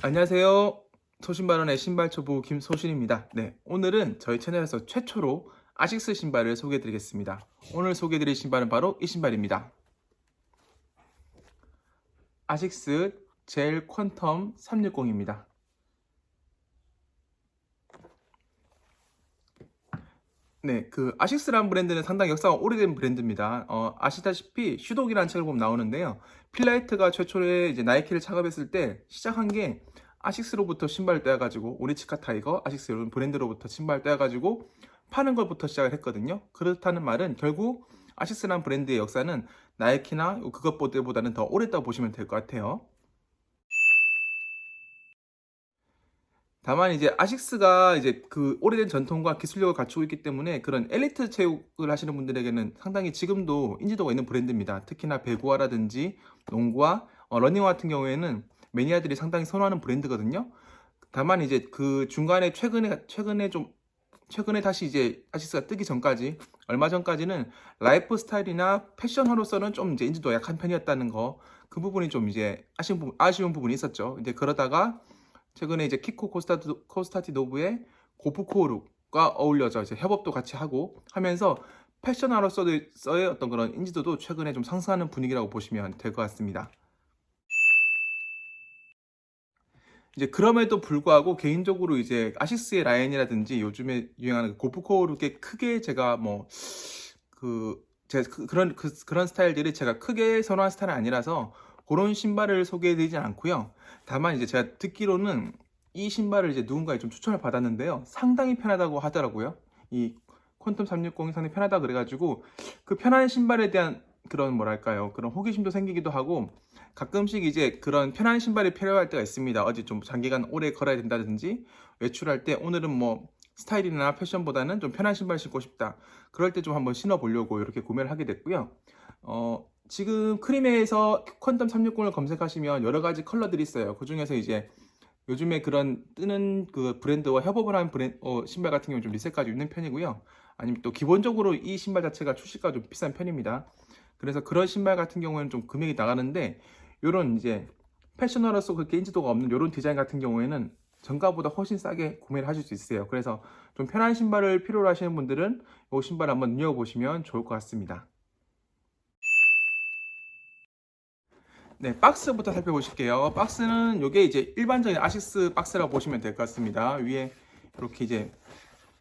안녕하세요. 소신발언의 신발초보 김소신입니다. 네, 오늘은 저희 채널에서 최초로 아식스 신발을 소개해드리겠습니다. 오늘 소개해드릴 신발은 바로 이 신발입니다. 아식스 젤 퀀텀 360입니다. 네, 아식스라는 브랜드는 상당히 역사가 오래된 브랜드입니다. 아시다시피 슈독이라는 책을 보면 나오는데요. 필라이트가 최초에 이제 나이키를 창업했을 때 시작한 게 아식스로부터 신발을 떼어가지고 오니치카 타이거, 아식스 이런 브랜드로부터 신발을 떼어가지고 파는 것부터 시작을 했거든요. 그렇다는 말은 결국 아식스라는 브랜드의 역사는 나이키나 그것보다는 더 오래됐다고 보시면 될 것 같아요. 다만 이제 아식스가 이제 오래된 전통과 기술력을 갖추고 있기 때문에 그런 엘리트 체육을 하시는 분들에게는 상당히 지금도 인지도가 있는 브랜드입니다. 특히나 배구화라든지 농구화, 러닝화 같은 경우에는 매니아들이 상당히 선호하는 브랜드거든요. 다만 이제 중간에 최근에 다시 이제 아식스가 뜨기 전까지 얼마 전까지는 라이프 스타일이나 패션화로서는 좀 이제 인지도가 약한 편이었다는 거, 그 부분이 좀 이제 아쉬운 부분이 있었죠. 이제 그러다가 최근에 이제 키코 코스타티노브의 고프코르가 어울려져 이제 협업도 같이 하고 하면서 패션화로서의 어떤 그런 인지도도 최근에 좀 상승하는 분위기라고 보시면 될 것 같습니다. 이제 그럼에도 불구하고 개인적으로 이제 아식스의 라인이라든지 요즘에 유행하는 고프코르게 크게 제가 뭐 그런 스타일들이 제가 크게 선호하는 스타일은 아니라서 그런 신발을 소개해드리진 않고요. 다만 이제 제가 듣기로는 이 신발을 이제 누군가에 좀 추천을 받았는데요. 상당히 편하다고 하더라고요. 이 퀀텀 360이 상당히 편하다 그래가지고 그 편한 신발에 대한 그런 뭐랄까요, 그런 호기심도 생기기도 하고 가끔씩 이제 그런 편한 신발이 필요할 때가 있습니다. 어디 좀 장기간 오래 걸어야 된다든지 외출할 때 오늘은 뭐 스타일이나 패션보다는 좀 편한 신발 신고 싶다. 그럴 때 좀 한번 신어보려고 이렇게 구매를 하게 됐고요. 지금 크림에서 퀀텀 360을 검색하시면 여러 가지 컬러들이 있어요. 그 중에서 이제 요즘에 그런 뜨는 그 브랜드와 협업을 한 신발 같은 경우는 좀 리셋까지 있는 편이고요. 아니면 또 기본적으로 이 신발 자체가 출시가 좀 비싼 편입니다. 그래서 그런 신발 같은 경우에는 좀 금액이 나가는데 요런 이제 패셔너로서 그렇게 인지도가 없는 요런 디자인 같은 경우에는 정가보다 훨씬 싸게 구매를 하실 수 있어요. 그래서 좀 편한 신발을 필요로 하시는 분들은 이 신발 한번 눈여겨보시면 좋을 것 같습니다. 네, 박스부터 살펴보실게요. 박스는 이게 이제 일반적인 아식스 박스라고 보시면 될 것 같습니다. 위에 이렇게 이제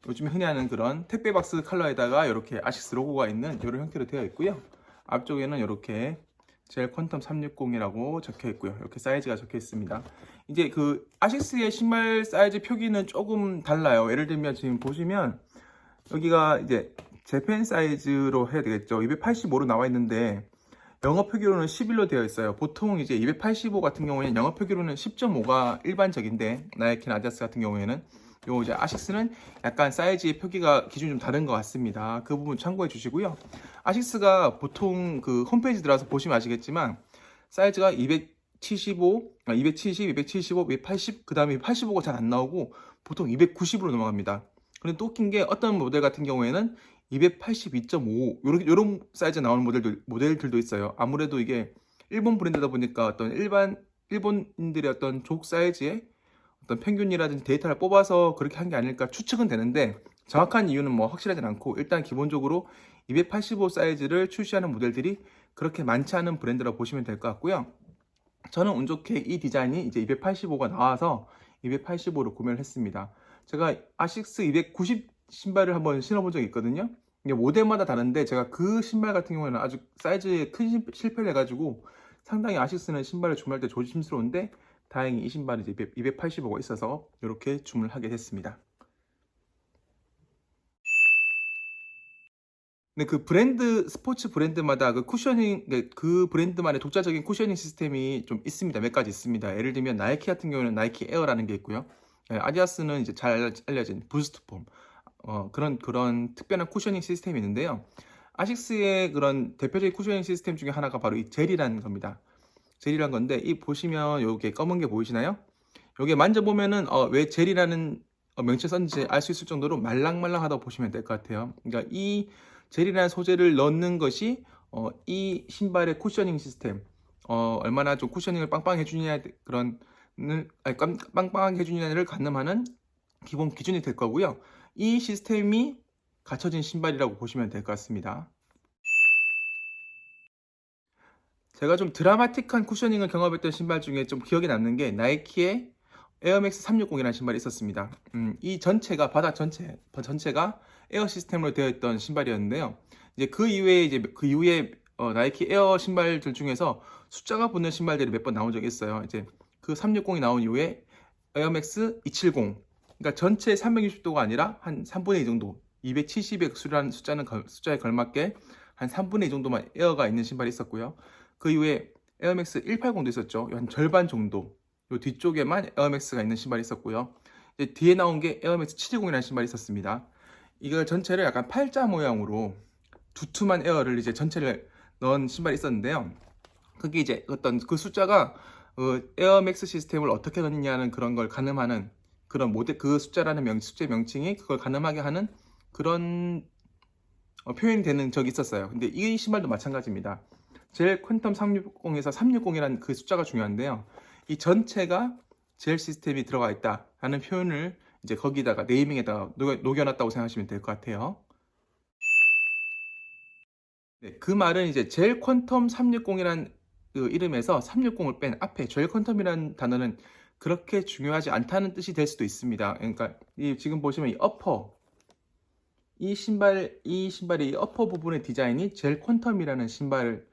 요즘 흔히 하는 그런 택배 박스 컬러에다가 이렇게 아식스 로고가 있는 이런 형태로 되어 있고요. 앞쪽에는 이렇게 젤 퀀텀 360이라고 적혀 있고요. 이렇게 사이즈가 적혀 있습니다. 이제 아식스의 신발 사이즈 표기는 조금 달라요. 예를 들면 지금 보시면 여기가 이제 재팬 사이즈로 해야 되겠죠. 285로 나와 있는데 영어 표기로는 11로 되어 있어요. 보통 이제 285 같은 경우에는 영어 표기로는 10.5가 일반적인데 나이키나 아디다스 같은 경우에는 요 이제 아식스는 약간 사이즈의 표기가 기준이 좀 다른 것 같습니다. 그 부분 참고해 주시고요. 아식스가 보통 홈페이지 들어가서 보시면 아시겠지만 사이즈가 275, 270, 275, 280, 그 다음에 85가 잘 안 나오고 보통 290으로 넘어갑니다. 그런데 또 웃긴 게 어떤 모델 같은 경우에는 282.5 요런 사이즈 나오는 모델들도 있어요. 아무래도 이게 일본 브랜드다 보니까 어떤 일본인들의 어떤 족 사이즈의 어떤 평균이라든지 데이터를 뽑아서 그렇게 한 게 아닐까 추측은 되는데 정확한 이유는 뭐 확실하진 않고 일단 기본적으로 285 사이즈를 출시하는 모델들이 그렇게 많지 않은 브랜드라고 보시면 될 것 같고요. 저는 운 좋게 이 디자인이 이제 285가 나와서 285로 구매를 했습니다. 제가 아식스 290 신발을 한번 신어본 적이 있거든요. 이게 모델마다 다른데 제가 그 신발 같은 경우에는 아주 사이즈에 큰 실패를 해가지고 상당히 아식스는 신발을 주문할 때 조심스러운데 다행히 이 신발이 이제 285가 있어서 이렇게 주문을 하게 됐습니다. 근데 스포츠 브랜드마다 그 브랜드만의 독자적인 쿠셔닝 시스템이 좀 있습니다. 몇 가지 있습니다. 예를 들면 나이키 같은 경우는 나이키 에어라는 게 있고요. 아디다스는 이제 잘 알려진 부스트 폼. 그런 특별한 쿠셔닝 시스템이 있는데요. 아식스의 그런 대표적인 쿠셔닝 시스템 중에 하나가 바로 이 젤이라는 겁니다. 젤이란 건데, 이 보시면 요게 검은 게 보이시나요? 요게 만져보면은 왜 젤이라는 명칭 썼는지 알 수 있을 정도로 말랑말랑하다고 보시면 될 것 같아요. 그러니까 이 젤이라는 소재를 넣는 것이 이 신발의 쿠셔닝 시스템, 얼마나 좀 쿠셔닝을 빵빵 해주느냐 그런 아니, 빵빵하게 해주냐를 가늠하는 기본 기준이 될 거고요. 이 시스템이 갖춰진 신발이라고 보시면 될 것 같습니다. 제가 좀 드라마틱한 쿠셔닝을 경험했던 신발 중에 좀 기억에 남는 게 나이키의 에어맥스 360이라는 신발이 있었습니다. 이 전체가 바닥 전체가 에어 시스템으로 되어 있던 신발이었는데요. 이제 그 이후에 나이키 에어 신발들 중에서 숫자가 붙는 신발들이 몇 번 나온 적이 있어요. 이제 그 360이 나온 이후에 에어맥스 270, 그러니까 전체 360도가 아니라 한 3분의 2 정도, 270의 숫자에 걸맞게 한 3분의 2 정도만 에어가 있는 신발이 있었고요. 그 이후에 에어맥스 180도 있었죠. 한 절반 정도. 요 뒤쪽에만 에어맥스가 있는 신발이 있었고요. 이제 뒤에 나온 게 에어맥스 720이라는 신발이 있었습니다. 이걸 전체를 약간 팔자 모양으로 두툼한 에어를 이제 전체를 넣은 신발이 있었는데요. 그게 이제 어떤 그 숫자가 에어맥스 시스템을 어떻게 넣느냐는 그런 걸 가늠하는 그런 모델, 그 숫자라는 숫자 명칭이 그걸 가늠하게 하는 그런 표현이 되는 적이 있었어요. 근데 이 신발도 마찬가지입니다. 젤 퀀텀 360에서 360이라는 그 숫자가 중요한데요. 이 전체가 젤 시스템이 들어가 있다라는 표현을 이제 거기다가 네이밍에다가 녹여놨다고 생각하시면 될 것 같아요. 네, 그 말은 이제 젤 퀀텀 360이라는 그 이름에서 360을 뺀 앞에 젤 퀀텀이라는 단어는 그렇게 중요하지 않다는 뜻이 될 수도 있습니다. 그러니까 지금 보시면 이 신발의 어퍼 부분의 디자인이 젤 퀀텀이라는 신발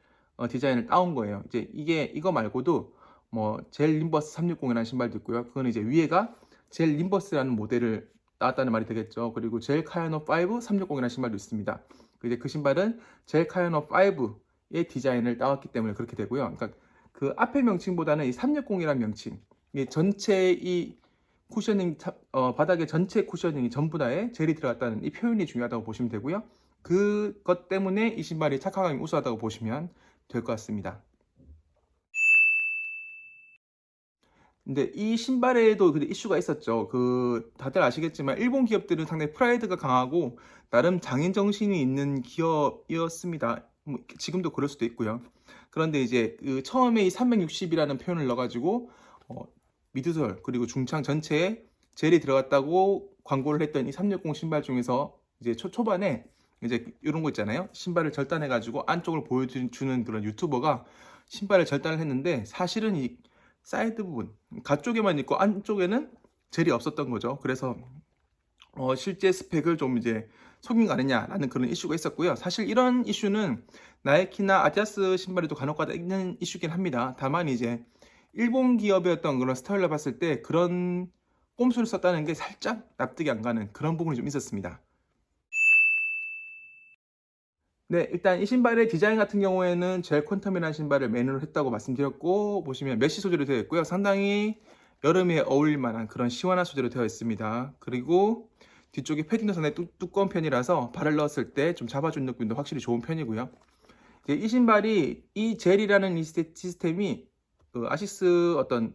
디자인을 따온 거예요. 이제 이거 말고도 뭐 젤 림버스 360이라는 신발도 있고요. 그거는 이제 위에가 젤 림버스라는 모델을 따왔다는 말이 되겠죠. 그리고 젤 카야노 5 360이라는 신발도 있습니다. 이제 그 신발은 젤 카야노 5의 디자인을 따왔기 때문에 그렇게 되고요. 그러니까 그 앞에 명칭보다는 이 360이라는 명칭, 이 전체 이 쿠셔닝 바닥에 전체 쿠셔닝이 전부 다에 젤이 들어갔다는 이 표현이 중요하다고 보시면 되고요. 그것 때문에 이 신발이 착화감이 우수하다고 보시면 될 것 같습니다. 근데 이 신발에도 근데 이슈가 있었죠. 다들 아시겠지만 일본 기업들은 상당히 프라이드가 강하고 나름 장인 정신이 있는 기업이었습니다. 뭐 지금도 그럴 수도 있고요. 그런데 이제 처음에 이 360이라는 표현을 넣어가지고 어, 미드솔 그리고 중창 전체에 젤이 들어갔다고 광고를 했던 이 360 신발 중에서 이제 초반에 이제 이런 거 있잖아요. 신발을 절단해가지고 안쪽을 보여주는 그런 유튜버가 신발을 절단을 했는데 사실은 이 사이드 부분 가쪽에만 있고 안쪽에는 젤이 없었던 거죠. 그래서 실제 스펙을 좀 이제 속인 거 아니냐라는 그런 이슈가 있었고요. 사실 이런 이슈는 나이키나 아디다스 신발에도 간혹가다 있는 이슈긴 합니다. 다만 이제 일본 기업이었던 그런 스타일로 봤을 때 그런 꼼수를 썼다는 게 살짝 납득이 안 가는 그런 부분이 좀 있었습니다. 네, 일단 이 신발의 디자인 같은 경우에는 젤 퀀텀이라는 신발을 메뉴로 했다고 말씀드렸고, 보시면 메쉬 소재로 되어 있고요. 상당히 여름에 어울릴 만한 그런 시원한 소재로 되어 있습니다. 그리고 뒤쪽에 패딩도 상당히 두꺼운 편이라서 발을 넣었을 때 좀 잡아준 느낌도 확실히 좋은 편이고요. 이제 이 신발이 이 젤이라는 이 시스템이 아시스 어떤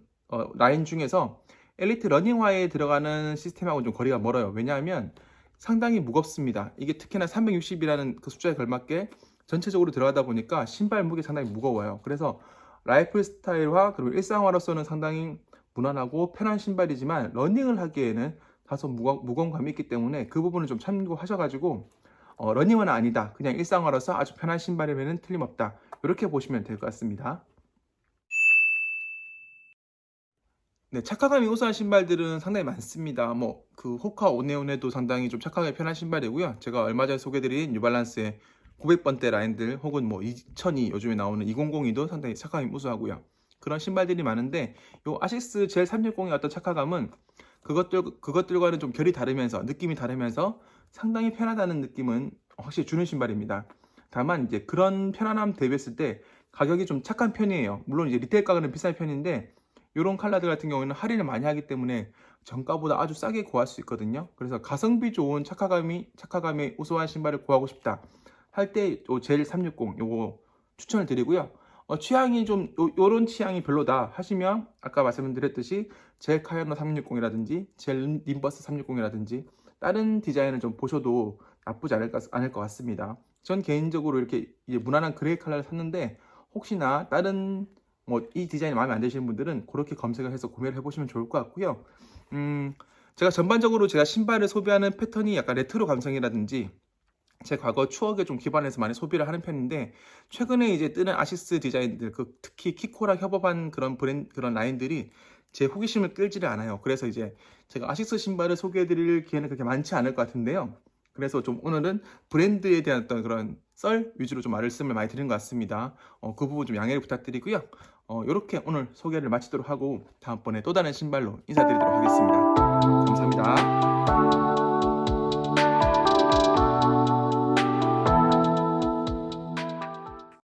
라인 중에서 엘리트 러닝화에 들어가는 시스템하고 좀 거리가 멀어요. 왜냐하면 상당히 무겁습니다. 이게 특히나 360이라는 그 숫자에 걸맞게 전체적으로 들어가다 보니까 신발 무게 상당히 무거워요. 그래서 라이프 스타일화 그리고 일상화로서는 상당히 무난하고 편한 신발이지만 러닝을 하기에는 다소 무거운 감이 있기 때문에 그 부분을 좀 참고하셔가지고 러닝화는 아니다. 그냥 일상화로서 아주 편한 신발이면 틀림없다. 이렇게 보시면 될 것 같습니다. 네, 착화감이 우수한 신발들은 상당히 많습니다. 뭐, 호카 오네오네도 상당히 좀 착화감이 편한 신발이고요. 제가 얼마 전에 소개드린 뉴발란스의 900번대 라인들 혹은 뭐 2002 요즘에 나오는 2002도 상당히 착화감이 우수하고요. 그런 신발들이 많은데 요 아시스 젤 360의 어떤 착화감은 그것들과는 좀 결이 다르면서 느낌이 다르면서 상당히 편하다는 느낌은 확실히 주는 신발입니다. 다만 이제 그런 편안함 대비했을 때 가격이 좀 착한 편이에요. 물론 이제 리테일 가격은 비싼 편인데 이런 컬러들 같은 경우에는 할인을 많이 하기 때문에 정가보다 아주 싸게 구할 수 있거든요. 그래서 가성비 좋은 착화감이 우수한 신발을 구하고 싶다 할 때 젤 360 요거 추천을 드리고요. 취향이 좀 요런 취향이 별로다 하시면 아까 말씀드렸듯이 젤 카야노 360이라든지 젤 림버스 360이라든지 다른 디자인을 좀 보셔도 나쁘지 않을 것 같습니다. 전 개인적으로 이렇게 이제 무난한 그레이 컬러를 샀는데 혹시나 다른 뭐 이 디자인이 마음에 안 드시는 분들은 그렇게 검색을 해서 구매를 해보시면 좋을 것 같고요. 제가 전반적으로 제가 신발을 소비하는 패턴이 약간 레트로 감성이라든지 제 과거 추억에 좀 기반해서 많이 소비를 하는 편인데, 최근에 이제 뜨는 아시스 디자인들, 특히 키코랑 협업한 그런 라인들이 제 호기심을 끌지를 않아요. 그래서 이제 제가 아시스 신발을 소개해드릴 기회는 그렇게 많지 않을 것 같은데요. 그래서 좀 오늘은 브랜드에 대한 어떤 그런 썰 위주로 좀 말씀을 많이 드린 것 같습니다. 그 부분 좀 양해를 부탁드리고요. 이렇게 오늘 소개를 마치도록 하고 다음번에 또 다른 신발로 인사드리도록 하겠습니다. 감사합니다.